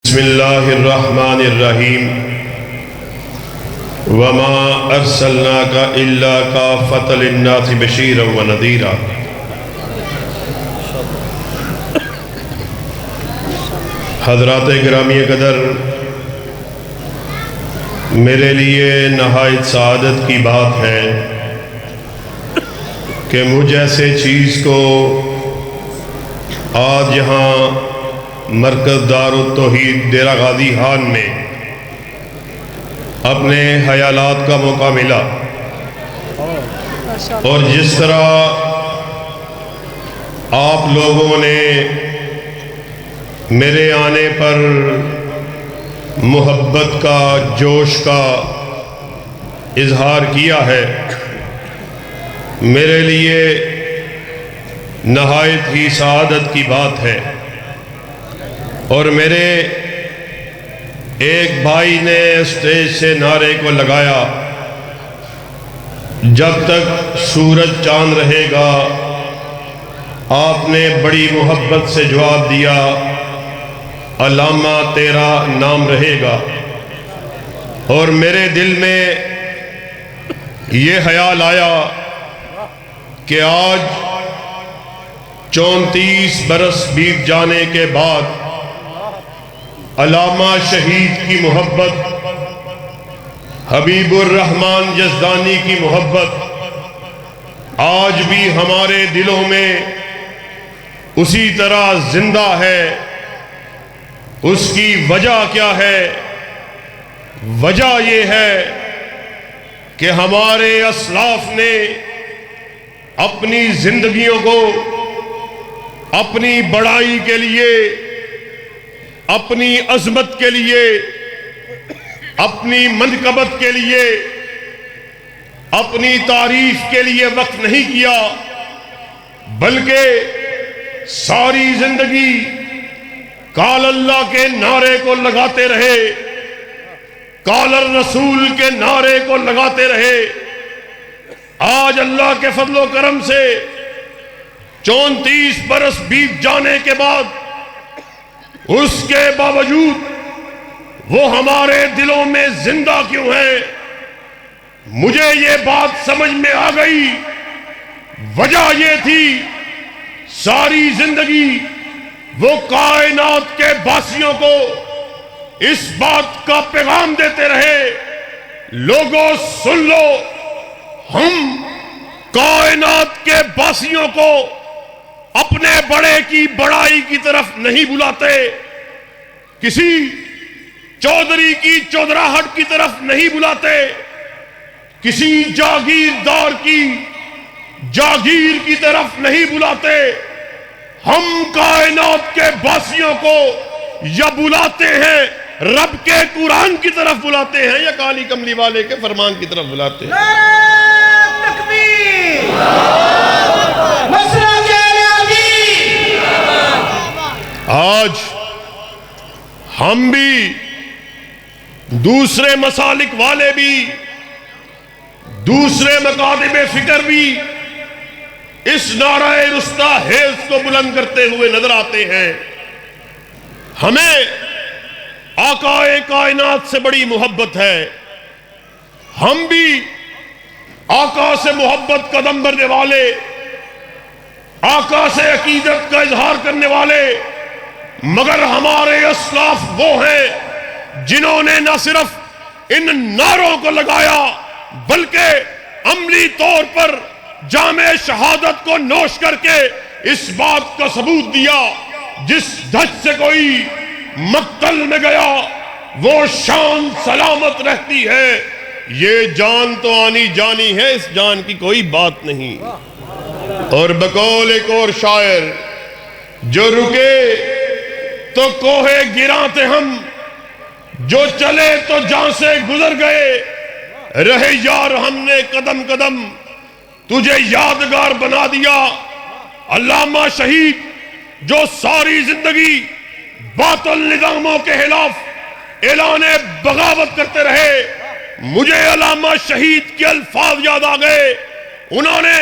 بسم اللہ الرحمن الرحیم وما ارسلناک الا کافۃ للناس بشیرا ونذیرا۔ حضرات گرامی قدر، میرے لیے نہایت سعادت کی بات ہے کہ مجھ ایسے چیز کو آج یہاں مرکز دار التوحید ڈیرہ غازی خان میں اپنے خیالات کا موقع ملا، اور جس طرح آپ لوگوں نے میرے آنے پر محبت کا، جوش کا اظہار کیا ہے، میرے لیے نہایت ہی سعادت کی بات ہے۔ اور میرے ایک بھائی نے اسٹیج سے نعرے کو لگایا، جب تک سورج چاند رہے گا۔ آپ نے بڑی محبت سے جواب دیا، علامہ تیرا نام رہے گا۔ اور میرے دل میں یہ خیال آیا کہ آج 34 برس بیت جانے کے بعد علامہ شہید کی محبت، حبیب الرحمن یزدانی کی محبت آج بھی ہمارے دلوں میں اسی طرح زندہ ہے۔ اس کی وجہ کیا ہے؟ وجہ یہ ہے کہ ہمارے اسلاف نے اپنی زندگیوں کو اپنی بڑائی کے لیے، اپنی عظمت کے لیے، اپنی منقبت کے لیے، اپنی تعریف کے لیے وقت نہیں کیا، بلکہ ساری زندگی قال اللہ کے نعرے کو لگاتے رہے، قال الرسول کے نعرے کو لگاتے رہے۔ آج اللہ کے فضل و کرم سے 34 برس بیت جانے کے بعد اس کے باوجود وہ ہمارے دلوں میں زندہ کیوں ہے؟ مجھے یہ بات سمجھ میں آ گئی۔ وجہ یہ تھی، ساری زندگی وہ کائنات کے باسیوں کو اس بات کا پیغام دیتے رہے، لوگوں سن لو، ہم کائنات کے باسیوں کو اپنے بڑے کی بڑائی کی طرف نہیں بلاتے، کسی چودھری کی چودراہٹ کی طرف نہیں بلاتے، کسی جاگیردار کی جاگیر کی طرف نہیں بلاتے۔ ہم کائنات کے باسیوں کو یا بلاتے ہیں رب کے قرآن کی طرف بلاتے ہیں، یا کالی کملی والے کے فرمان کی طرف بلاتے ہیں۔ آج ہم بھی، دوسرے مسالک والے بھی، دوسرے مکاتب فکر بھی اس نعرہ رستہ حیض کو بلند کرتے ہوئے نظر آتے ہیں۔ ہمیں آقا کائنات سے بڑی محبت ہے، ہم بھی آقا سے محبت قدم بھرنے والے، آقا سے عقیدت کا اظہار کرنے والے، مگر ہمارے اسلاف وہ ہیں جنہوں نے نہ صرف ان نعروں کو لگایا بلکہ عملی طور پر جام شہادت کو نوش کر کے اس بات کا ثبوت دیا، جس دھج سے کوئی مقتل میں گیا وہ شان سلامت رہتی ہے۔ یہ جان تو آنی جانی ہے، اس جان کی کوئی بات نہیں۔ اور بقول ایک اور شاعر، جو رکے تو کوہ گراں تھے ہم، جو چلے تو جان سے گزر گئے، رہے یار ہم نے قدم قدم، تجھے یادگار بنا دیا۔ علامہ شہید جو ساری زندگی باطل نظاموں کے خلاف اعلان بغاوت کرتے رہے، مجھے علامہ شہید کے الفاظ یاد آ گئے۔ انہوں نے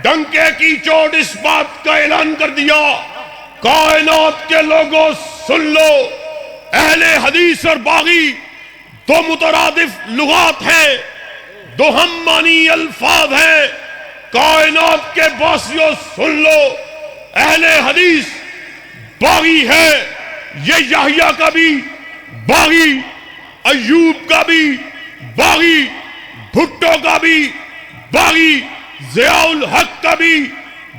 ڈنکے کی چوٹ اس بات کا اعلان کر دیا، کائنات کے لوگوں سن لو، اہل حدیث اور باغی دو مترادف لغات ہیں، دو ہم معنی الفاظ ہیں۔ کائنات کے باسیوں سن لو، اہل حدیث باغی ہے، یہ یحییٰ کا بھی باغی، ایوب کا بھی باغی، بھٹو کا بھی باغی، ضیاء الحق کا بھی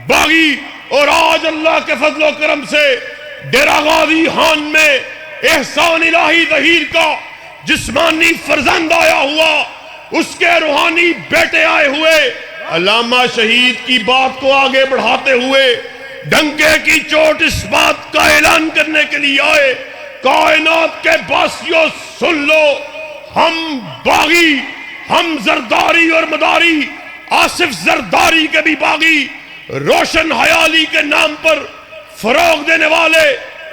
باغی، اور آج اللہ کے فضل و کرم سے ڈیرہ غازی خان میں احسان الہی ظہیر کا جسمانی فرزند آیا ہوا، اس کے روحانی بیٹے آئے ہوئے، علامہ شہید کی بات کو آگے بڑھاتے ہوئے ڈنکے کی چوٹ اس بات کا اعلان کرنے کے لیے آئے، کائنات کے باسیوں سن لو، ہم باغی، ہم زرداری اور مداری، آصف زرداری کے بھی باغی، روشن حیالی کے نام پر فروغ دینے والے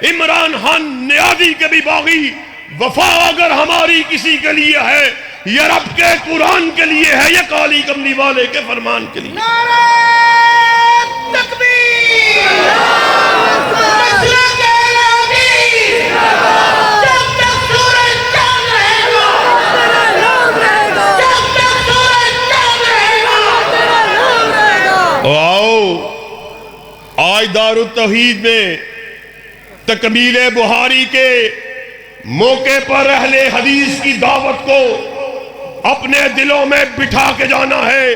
عمران خان نیازی کے بھی باغی، وفا اگر ہماری کسی کے لیے ہے یہ رب کے قرآن کے لیے ہے، یہ کالی کملی والے کے فرمان کے لیے۔ نعرہ تکبیر، مسلک الہی، جب تک سورج چاند رہے گا، جب تک سورج چاند رہے گا۔ آؤ آج دار التوحید میں تکمیل بہاری کے موقع پر اہل حدیث کی دعوت کو اپنے دلوں میں بٹھا کے جانا ہے،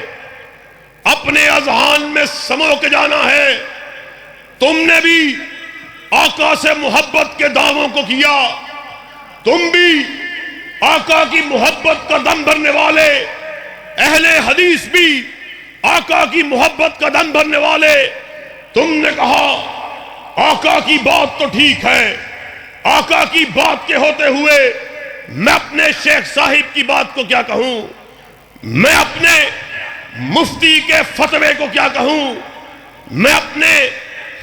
اپنے اذہان میں سمو کے جانا ہے۔ تم نے بھی آقا سے محبت کے دعووں کو کیا، تم بھی آقا کی محبت کا دم بھرنے والے، اہل حدیث بھی آقا کی محبت کا دم بھرنے والے۔ تم نے کہا آقا کی بات تو ٹھیک ہے، آقا کی بات کے ہوتے ہوئے میں اپنے شیخ صاحب کی بات کو کیا کہوں، میں اپنے مفتی کے فتوے کو کیا کہوں، میں اپنے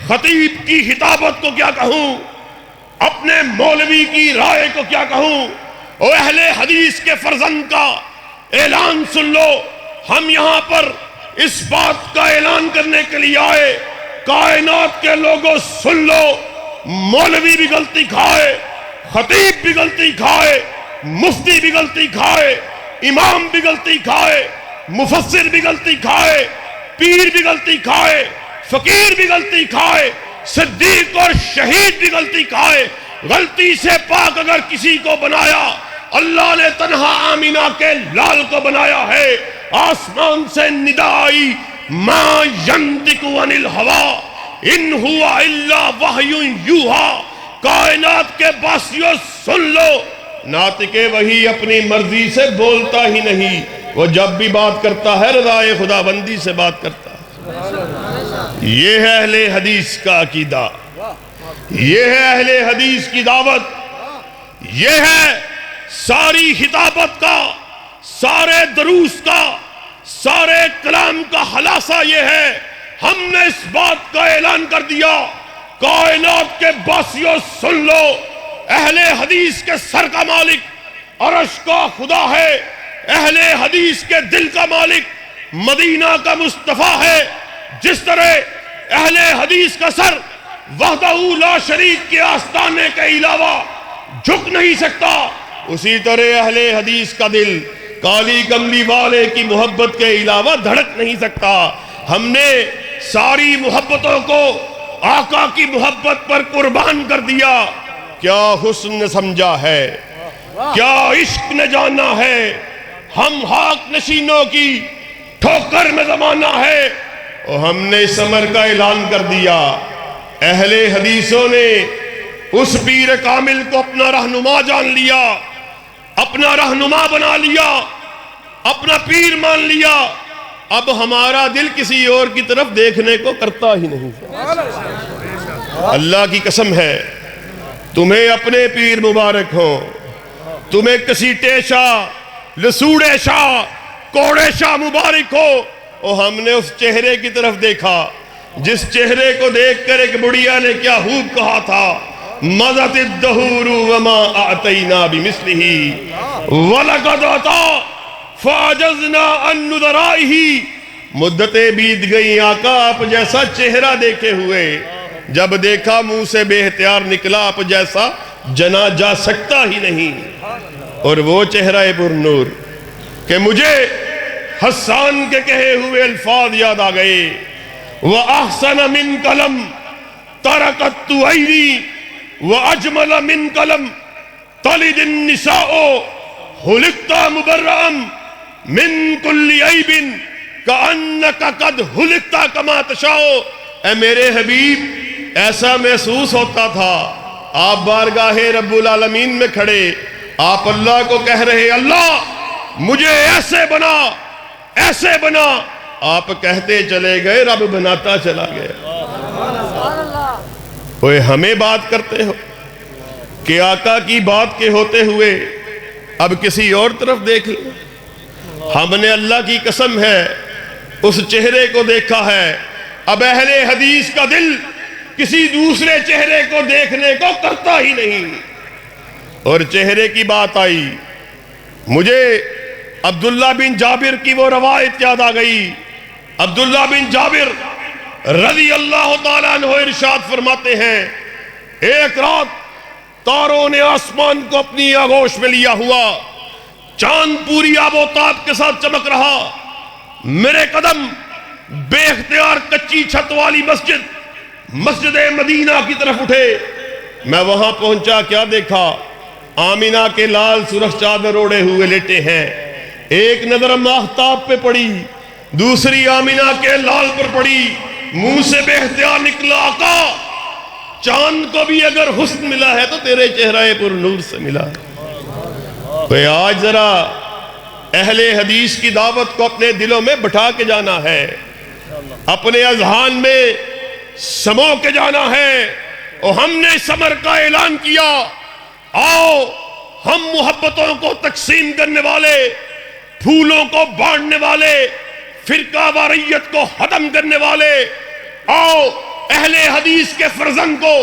خطیب کی خطابت کو کیا کہوں، اپنے مولوی کی رائے کو کیا کہوں۔ اور اہل حدیث کے فرزند کا اعلان سن لو، ہم یہاں پر اس بات کا اعلان کرنے کے لیے آئے، کائنات کے لوگوں سن لو، مولوی بھی غلطی کھائے، خطیب بھی غلطی کھائے، مفتی بھی غلطی کھائے، امام بھی غلطی کھائے، مفسر بھی غلطی کھائے، پیر بھی غلطی کھائے، فقیر بھی غلطی کھائے، صدیق اور شہید بھی غلطی کھائے۔ غلطی سے پاک اگر کسی کو بنایا، اللہ نے تنہا آمینہ کے لال کو بنایا ہے۔ آسمان سے ندا آئی، ما ینطق عن الہوی ان ہوا الا وحی یوحی، کائنات کے باسیوں سن لو، ناطق وحی اپنی مرضی سے بولتا ہی نہیں، وہ جب بھی بات کرتا ہے رضائے خدا بندی سے بات کرتا ہے۔ یہ ہے اہل حدیث کا عقیدہ، یہ ہے اہل حدیث کی دعوت، یہ ہے ساری خطابت کا، سارے دروس کا، سارے کلام کا خلاصہ یہ ہے۔ ہم نے اس بات کا اعلان کر دیا، کائنات کے باسیوں سن لو، اہل حدیث کے سر کا مالک عرش کا خدا ہے، اہل حدیث کے دل کا مالک مدینہ کا مصطفیٰ ہے۔ جس طرح اہل حدیث کا سر وحدہ لا شریک کے آستانے کے علاوہ جھک نہیں سکتا، اسی طرح اہل حدیث کا دل کالی کملی والے کی محبت کے علاوہ دھڑک نہیں سکتا۔ ہم نے ساری محبتوں کو آقا کی محبت پر قربان کر دیا۔ کیا حسن نے سمجھا ہے، کیا عشق نے جانا ہے، ہم حق نشینوں کی ٹھوکر میں زمانہ ہے، اور ہم نے اس امر کا اعلان کر دیا۔ اہل حدیثوں نے اس پیر کامل کو اپنا رہنما جان لیا، اپنا رہنما بنا لیا، اپنا پیر مان لیا۔ اب ہمارا دل کسی اور کی طرف دیکھنے کو کرتا ہی نہیں۔ اللہ کی قسم ہے، تمہیں اپنے پیر مبارک ہوں، تمہیں کسیٹے شاہ، لسوڑے شاہ، کوڑے شاہ مبارک ہو۔ اور ہم نے اس چہرے کی طرف دیکھا جس چہرے کو دیکھ کر ایک بڑھیا نے کیا خوب کہا تھا، مَضَتِ الدَّهُورُ وَمَا أَعْتَيْنَا بِمِثْلِهِ وَلَقَدْ عَطَا فَعَجَزْنَا عَن نُذَرَائِهِ۔ مدتیں بیت گئی آقا آپ جیسا چہرہ دیکھے ہوئے، جب دیکھا منہ سے بے اختیار نکلا آپ جیسا جنا جا سکتا ہی نہیں۔ اور وہ چہرہ پر نور کہ مجھے حسان کے کہے ہوئے الفاظ یاد آ گئے، وَأَحْسَنَ مِن قلم ترکت عینی وَأَجْمَلَ مِن قلم تلد النساء خلقت مبرأ من كل عیب کأنک قد خلقت کما تشاء۔ اے میرے حبیب، ایسا محسوس ہوتا تھا آپ بارگاہ رب العالمین میں کھڑے، آپ اللہ کو کہہ رہے اللہ مجھے ایسے بنا ایسے بنا، آپ کہتے چلے گئے رب بناتا چلا گیا۔ اوے ہمیں بات کرتے ہو کہ آقا کی بات کے ہوتے ہوئے اب کسی اور طرف دیکھ لیں۔ ہم نے اللہ کی قسم ہے اس چہرے کو دیکھا ہے، اب اہل حدیث کا دل کسی دوسرے چہرے کو دیکھنے کو کرتا ہی نہیں۔ اور چہرے کی بات آئی، مجھے عبداللہ بن جابر کی وہ روایت یاد آ گئی۔ عبداللہ بن جابر رضی اللہ تعالیٰ عنہ ارشاد فرماتے ہیں، ایک رات تاروں نے آسمان کو اپنی آغوش میں لیا ہوا، چاند پوری آب و تاب کے ساتھ چمک رہا، میرے قدم بے اختیار کچی چھت والی مسجد مدینہ کی طرف اٹھے۔ میں وہاں پہنچا، کیا دیکھا؟ آمینہ کے لال سرخ چادر اوڑے ہوئے لیٹے ہیں، ایک نظر ماہتاب پہ پڑی، دوسری آمینہ کے لال پر پڑی، منہ سے بے اختیار نکلا، آقا چاند کو بھی اگر حسن ملا ہے تو تیرے چہرہ پر نور سے ملا ہے۔ تو آج ذرا اہل حدیث کی دعوت کو اپنے دلوں میں بٹھا کے جانا ہے، اپنے اذہان میں سمو کے جانا ہے۔ اور ہم نے سمر کا اعلان کیا، آؤ ہم محبتوں کو تقسیم کرنے والے، پھولوں کو بانٹنے والے، فرقہ واریت کو ختم کرنے والے، آؤ اہل حدیث کے فرزند کو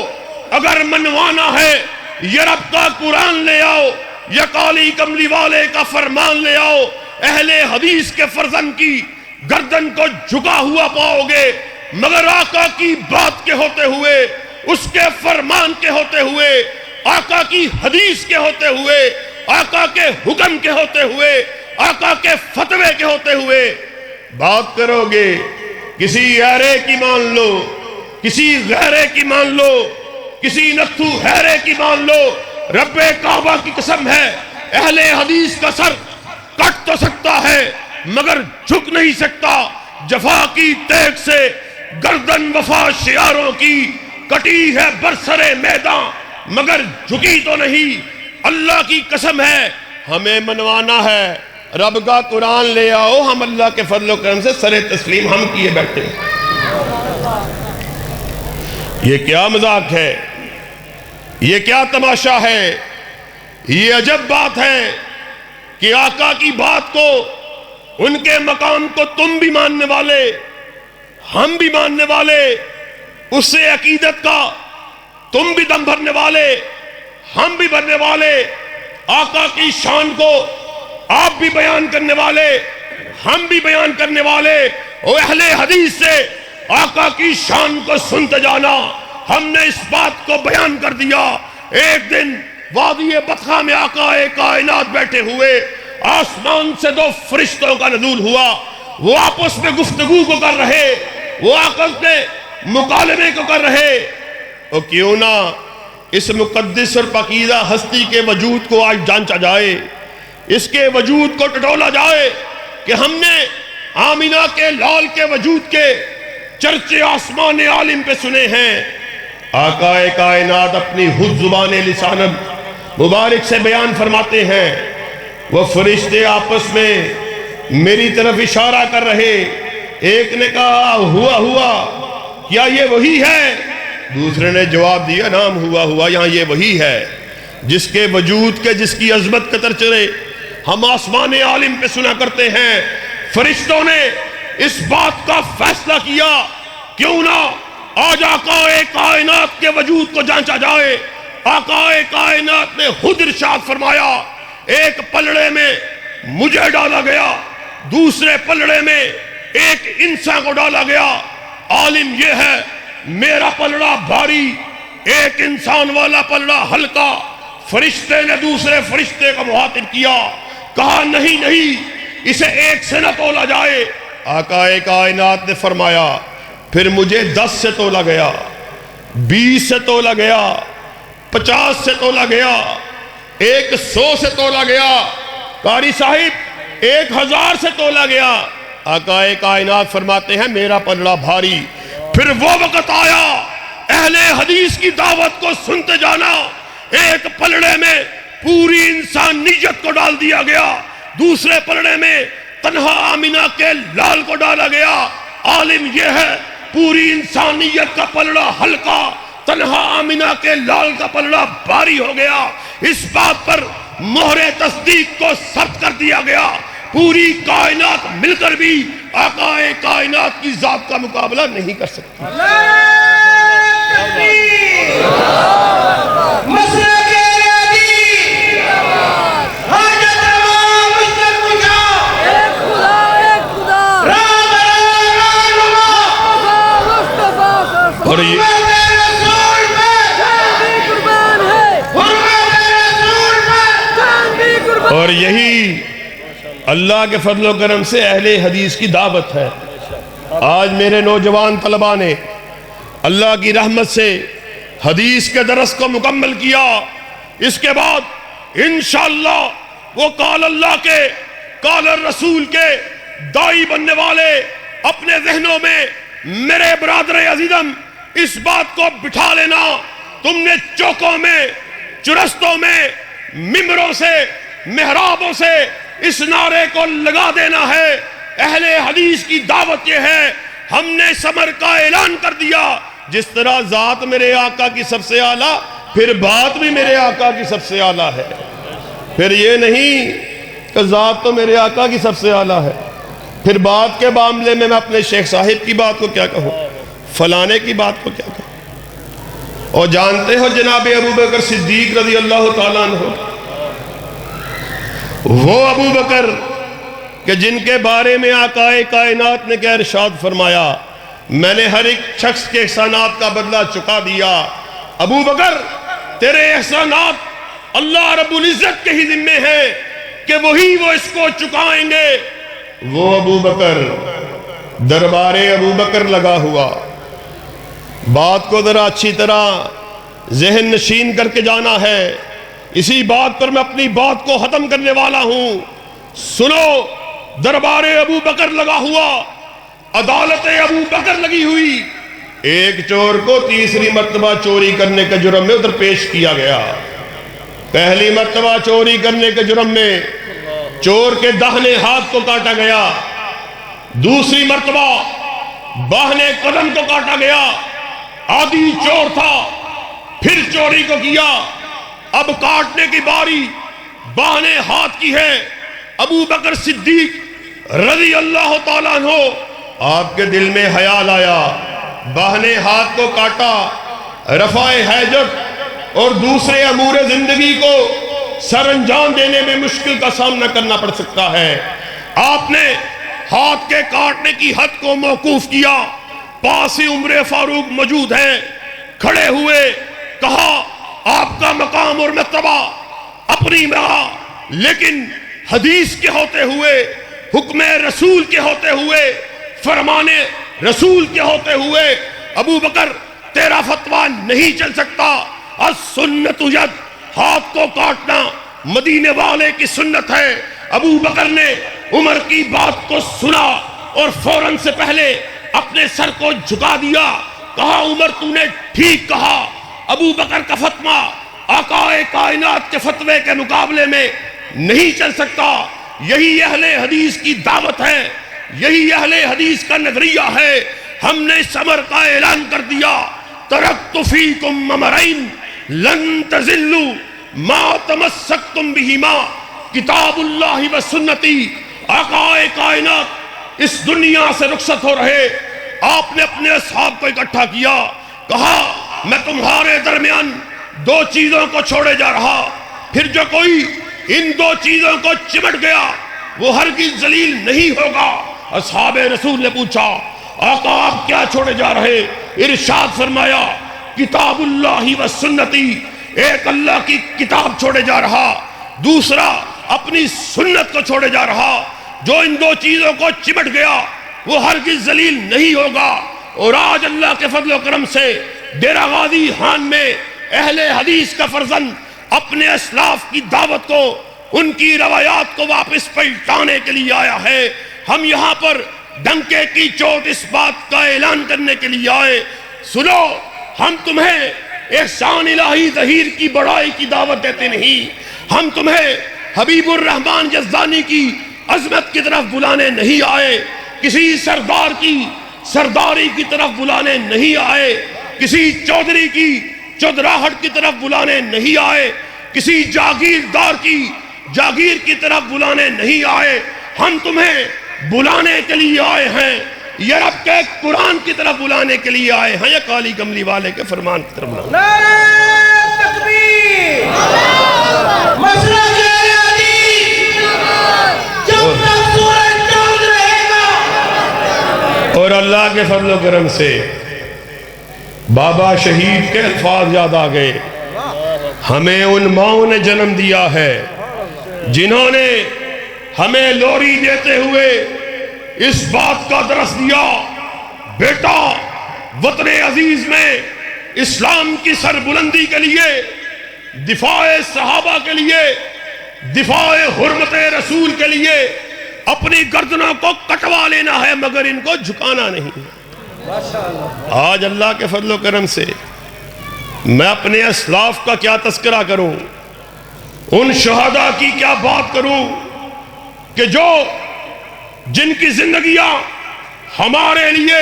اگر منوانا ہے یہ رب کا قرآن لے آؤ، یا کالی کملی والے کا فرمان لے آؤ۔ اہل حدیث کے فرزند کی گردن کو جھکا ہوا پاؤ گے، مگر آقا کی بات کے ہوتے ہوئے، اس کے فرمان کے ہوتے ہوئے، آقا کی حدیث کے ہوتے ہوئے، آقا کے حکم کے ہوتے ہوئے، آقا کے فتوے کے ہوتے ہوئے بات کرو گے، کسی غیرے کی مان لو، کسی غیرے کی مان لو، کسی نتھو حیرے کی مان لو، رب کعبہ کی قسم ہے اہل حدیث کا سر کٹ تو سکتا ہے مگر جھک نہیں سکتا۔ جفا کی تیغ سے گردن وفا شیاروں کی کٹی ہے برسر میدان مگر جھکی تو نہیں۔ اللہ کی قسم ہے ہمیں منوانا ہے، رب کا قرآن لے آؤ، ہم اللہ کے فضل و کرم سے سر تسلیم ہم کیے بیٹھے ہیں۔ یہ کیا مذاق ہے، یہ کیا تماشا ہے، یہ عجب بات ہے کہ آقا کی بات کو، ان کے مقام کو تم بھی ماننے والے، ہم بھی ماننے والے، اس سے عقیدت کا تم بھی دم بھرنے والے، ہم بھی بھرنے والے، آقا کی شان کو آپ بھی بیان کرنے والے، ہم بھی بیان کرنے والے۔ اور اہل حدیث سے آقا کی شان کو سنتے جانا، ہم نے اس بات کو بیان کر دیا۔ ایک دن وادی بطحا میں آقا کائنات بیٹھے ہوئے، آسمان سے دو فرشتوں کا نزول ہوا، وہ آپس میں گفتگو کو کر رہے، وہ آپس میں مکالمے کو کر رہے۔ اور کیوں نہ اس مقدس اور پاکیزہ ہستی کے وجود کو آج جانچا جائے، اس کے وجود کو ٹٹولا جائے کہ ہم نے آمینہ کے لال کے وجود کے چرچے آسمان عالم پہ سنے ہیں۔ آقا کائنات اپنی خود زبان لسان مبارک سے بیان فرماتے ہیں، وہ فرشتے آپس میں میری طرف اشارہ کر رہے، ایک نے کہا ہوا ہوا، کیا یہ وہی ہے؟ دوسرے نے جواب دیا نام ہوا ہوا، یہاں یہ وہی ہے جس کے وجود کے، جس کی عظمت کے ترچرے ہم آسمان عالم پہ سنا کرتے ہیں۔ فرشتوں نے اس بات کا فیصلہ کیا، کیوں نہ آج آقا کائنات کے وجود کو جانچا جائے۔ آقا کائنات نے خود ارشاد فرمایا، ایک پلڑے میں مجھے ڈالا گیا، دوسرے پلڑے میں ایک انسان کو ڈالا گیا۔ عالم یہ ہے میرا پلڑا بھاری، ایک انسان والا پلڑا ہلکا، فرشتے نے دوسرے فرشتے کو مخاطب کیا، کہا نہیں نہیں اسے ایک سے نہ تولا جائے۔ آقا کائنات نے فرمایا پھر مجھے 10 سے تولا گیا، 20 سے تولا گیا، 50 سے تولا گیا، 100 سے تولا گیا، قاری صاحب 1000 سے تولا گیا۔ آقا کائنات فرماتے ہیں میرا پلڑا بھاری۔ پھر وہ وقت آیا اہل حدیث کی دعوت کو سنتے جانا، ایک پلڑے میں پوری انسانیت کو ڈال دیا گیا، دوسرے پلڑے میں تنہا آمینہ کے لال کو ڈالا گیا۔ عالم یہ ہے پوری انسانیت کا پلڑا ہلکا، تنہا آمینہ کے لال کا پلڑا بھاری ہو گیا۔ اس بات پر مہر تصدیق کو ثبت کر دیا گیا، پوری کائنات مل کر بھی آقا کائنات کی ذات کا مقابلہ نہیں کر سکتی۔ اور یہی اللہ کے فضل و کرم سے اہل حدیث کی دعوت ہے۔ آج میرے نوجوان طلباء نے اللہ کی رحمت سے حدیث کے درس کو مکمل کیا، اس کے بعد انشاءاللہ وہ قال اللہ کے قال الرسول کے دائی بننے والے اپنے ذہنوں میں میرے برادر عزیزم اس بات کو بٹھا لینا، تم نے چوکوں میں، چرستوں میں، ممبروں سے، محرابوں سے اس نعرے کو لگا دینا ہے، اہل حدیث کی دعوت یہ ہے۔ ہم نے سمر کا اعلان کر دیا، جس طرح ذات میرے آقا کی سب سے اعلیٰ، پھر بات بھی میرے آقا کی سب سے اعلیٰ ہے۔ پھر یہ نہیں کہ ذات تو میرے آقا کی سب سے اعلیٰ ہے، پھر بات کے معاملے میں اپنے شیخ صاحب کی بات کو کیا کہوں، فلانے کی بات کو کیا کہوں۔ اور جانتے ہو جناب ابو بکر صدیق رضی اللہ تعالیٰ عنہ، وہ ابو بکر کہ جن کے بارے میں آقا کائنات نے کیا ارشاد فرمایا، میں نے ہر ایک شخص کے احسانات کا بدلہ چکا دیا۔ ابو بکر تیرے احسانات اللہ رب العزت کے ہی ذمے ہیں کہ وہی وہ اس کو چکائیں گے۔ وہ ابو بکر، دربار ابو بکر لگا ہوا، بات کو ذرا اچھی طرح ذہن نشین کر کے جانا ہے، اسی بات پر میں اپنی بات کو ختم کرنے والا ہوں۔ سنو، دربار ابو بکر لگا ہوا، عدالت ابو بکر لگی ہوئی، ایک چور کو تیسری مرتبہ چوری کرنے کے جرم میں ادھر پیش کیا گیا۔ پہلی مرتبہ چوری کرنے کے جرم میں چور کے داہنے ہاتھ کو کاٹا گیا، دوسری مرتبہ باہنے قدم کو کاٹا گیا، عادی چور تھا، پھر چوری کو کیا، اب کاٹنے کی باری باہنے ہاتھ کی ہے۔ ابو بکر صدیق رضی اللہ تعالیٰ عنہ، آپ کے دل میں خیال آیا، باہنے ہاتھ کو کاٹا، رفع حاجت اور دوسرے امور زندگی کو سر انجام دینے میں مشکل کا سامنا کرنا پڑ سکتا ہے۔ آپ نے ہاتھ کے کاٹنے کی حد کو موقوف کیا، پاس ہی عمر فاروق موجود ہیں، کھڑے ہوئے کہا آپ کا مقام اور مرتبہ اپنی جگہ، لیکن حدیث کے ہوتے ہوئے، حکم رسول کے ہوتے ہوئے، فرمان رسول کے ہوتے ہوئے ابو بکر تیرا فتویٰ نہیں چل سکتا۔ السنت ید، ہاتھ کو کاٹنا مدینے والے کی سنت ہے۔ ابو بکر نے عمر کی بات کو سنا اور فوراً سے پہلے اپنے سر کو جھکا دیا، کہا عمر تو نے ٹھیک کہا، ابو بکر کا فتویٰ آقا کائنات کے فتوے کے مقابلے میں نہیں چل سکتا۔ یہی اہل حدیث کی دعوت ہے، یہی اہل حدیث کا نظریہ ہے۔ ہم نے اس امر کا اعلان کر دیا، ترکت فیکم امرین لن تزلوا ما تمسکتم بہما، کتاب اللہ و سنتی۔ آقا کائنات اس دنیا سے رخصت ہو رہے، آپ نے اپنے اصحاب کو اکٹھا کیا، کہا میں تمہارے درمیان دو چیزوں کو چھوڑے جا رہا، پھر جو کوئی ان دو چیزوں کو چمٹ گیا وہ ہرگز ذلیل نہیں ہوگا۔ اصحاب رسول نے پوچھا آقا آپ کیا چھوڑے جا رہے؟ ارشاد فرمایا کتاب اللہ و سنتی، ایک اللہ کی کتاب چھوڑے جا رہا، دوسرا اپنی سنت کو چھوڑے جا رہا۔ جو ان دو چیزوں کو چمٹ گیا وہ ہرگز ذلیل نہیں ہوگا۔ اور آج اللہ کے فضل و کرم سے ڈیرہ غازی خان میں اہل حدیث کا فرزند اپنے اسلاف کی دعوت کو، ان کی روایات کو واپس پلٹانے کے لیے آیا ہے۔ ہم یہاں پر ڈنکے کی چوٹ اس بات کا اعلان کرنے کے لیے آئے، سنو، ہم تمہیں احسان الہی ظہیر کی بڑائی کی دعوت دیتے نہیں، ہم تمہیں حبیب الرحمن یزدانی کی عظمت کی طرف بلانے نہیں آئے، کسی سردار کی سرداری کی طرف بلانے نہیں آئے، کسی چودھری کی چودراہٹ کی طرف بلانے نہیں آئے، کسی جاگیردار کی جاگیر کی طرف بلانے نہیں آئے، ہم تمہیں بلانے کے لیے آئے ہیں، یہ رب کے قرآن کی طرف بلانے کے لیے آئے ہیں، یا کالی کملی والے کے فرمان کی طرف بلانے۔ نعرہ تکبیر، مسئلہ اہل حدیث، جب تک سورج چاند رہے گا۔ اور اللہ کے فضل و کرم سے بابا شہید کے الفاظ یاد آ گئے، ہمیں ان ماؤں نے جنم دیا ہے جنہوں نے ہمیں لوری دیتے ہوئے اس بات کا درس دیا، بیٹا وطن عزیز میں اسلام کی سربلندی کے لیے، دفاع صحابہ کے لیے، دفاع حرمت رسول کے لیے اپنی گردنوں کو کٹوا لینا ہے، مگر ان کو جھکانا نہیں۔ آج اللہ کے فضل و کرم سے میں اپنے اسلاف کا کیا تذکرہ کروں، ان شہداء کی کیا بات کروں کہ جو جن کی زندگیاں ہمارے لیے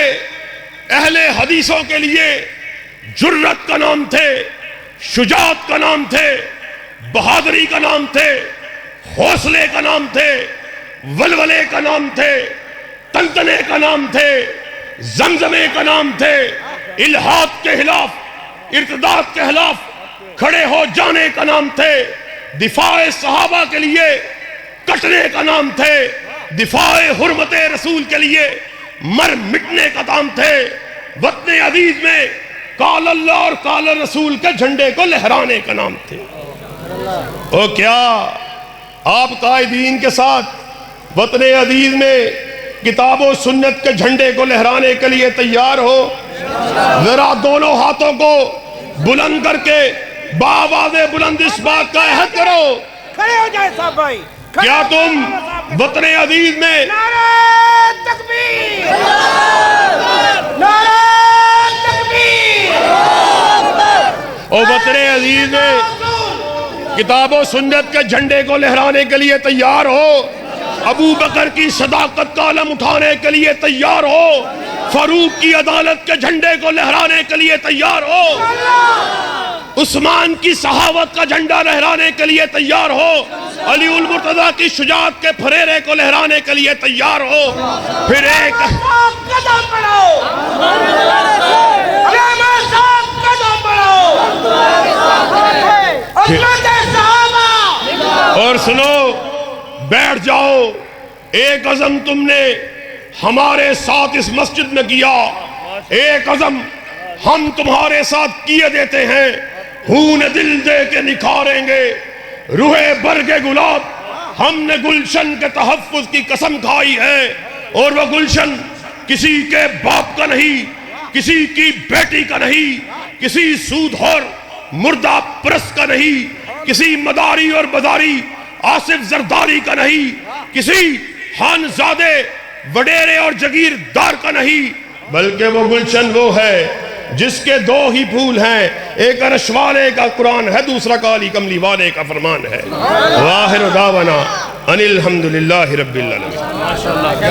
اہل حدیثوں کے لیے جرت کا نام تھے، شجاعت کا نام تھے، بہادری کا نام تھے، حوصلے کا نام تھے، ولولے کا نام تھے، تنتنے کا نام تھے، زمزمے کا نام تھے، الہاد کے خلاف، ارتداد کے خلاف کھڑے ہو جانے کا نام تھے، دفاع صحابہ کے لیے کٹنے کا نام تھے، دفاع حرمت رسول کے لیے مر مٹنے کا نام تھے، وطن عزیز میں قال اللہ اور قال رسول کے جھنڈے کو لہرانے کا نام تھے۔ او کیا آپ قائدین کے ساتھ وطن عزیز میں کتاب و سنت کے جھنڈے کو لہرانے کے لیے تیار ہو؟ ذرا دونوں ہاتھوں کو بلند کر کے بآواز بلند اس بات کا عہد کرو، کھڑے ہو جائے صاحب بھائی، کیا تم وطن عزیز میں نعرہ تکبیر، نعرہ تکبیر، اور وطن عزیز میں کتاب و سنت کے جھنڈے کو لہرانے کے لیے تیار ہو؟ ابو بکر کی صداقت کا علم اٹھانے کے لیے تیار ہو؟ فاروق کی عدالت کے جھنڈے کو لہرانے کے لیے تیار ہو؟ عثمان کی صحاوت کا جھنڈا لہرانے کے لیے تیار ہو؟ علی المرتضیٰ کی شجاعت کے پھریرے کو لہرانے کے لیے تیار ہو؟ پھر ایک قدم بڑھاؤ، علامہ صاحب قدم بڑھاؤ، عظمت صحابہ، اور سنو، بیٹھ جاؤ، ایک عزم تم نے ہمارے ساتھ اس مسجد میں کیا، ایک عزم ہم تمہارے ساتھ کیے دیتے ہیں، خون دل دے کے نکھاریں گے روح برگ گلاب۔ ہم نے گلشن کے تحفظ کی قسم کھائی ہے، اور وہ گلشن کسی کے باپ کا نہیں، کسی کی بیٹی کا نہیں، کسی سودخور مردہ پرست کا نہیں، کسی مداری اور بازاری آصف زرداری کا نہیں، کسی خانزادے وڈیرے اور جگیردار کا نہیں، بلکہ وہ گلشن وہ ہے جس کے دو ہی پھول ہیں، ایک عرش والے کا قرآن ہے، دوسرا کالی کملی والے کا فرمان ہے۔ وآخر دعوانا ان الحمدللہ رب العالمین۔